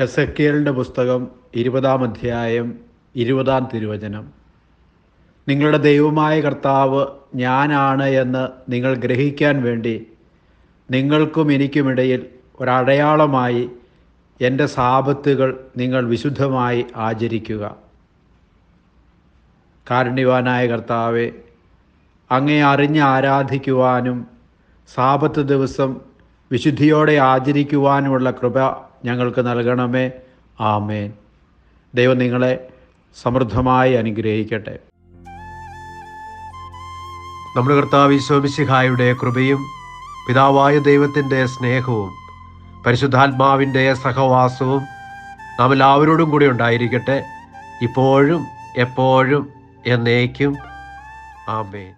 എസെക്കിയേലിൻ്റെ പുസ്തകം 20-ാം അധ്യായം 20-ാം തിരുവചനം. നിങ്ങളുടെ ദൈവമായ കർത്താവ് ഞാനാണ് എന്ന് നിങ്ങൾ ഗ്രഹിക്കാൻ വേണ്ടി നിങ്ങൾക്കും എനിക്കുമിടയിൽ ഒരടയാളമായി എൻ്റെ സാബത്തുകൾ നിങ്ങൾ വിശുദ്ധമായി ആചരിക്കുക. കാരുണ്യവാനായ കർത്താവെ, അങ്ങയെ അറിഞ്ഞ് ആരാധിക്കുവാനും സാബത്ത് ദിവസം വിശുദ്ധിയോടെ ആചരിക്കുവാനുമുള്ള കൃപ ഞങ്ങൾക്ക് നൽകണമേ. ആമേൻ. ദൈവം നിങ്ങളെ സമൃദ്ധമായി അനുഗ്രഹിക്കട്ടെ. നമ്മുടെ കർത്താവ് ഈശോ മിശിഹായുടെ കൃപയും പിതാവായ ദൈവത്തിൻ്റെ സ്നേഹവും പരിശുദ്ധാത്മാവിൻ്റെ സഹവാസവും നാം എല്ലാവരോടും കൂടി ഉണ്ടായിരിക്കട്ടെ, ഇപ്പോഴും എപ്പോഴും എന്നേക്കും. ആമേൻ.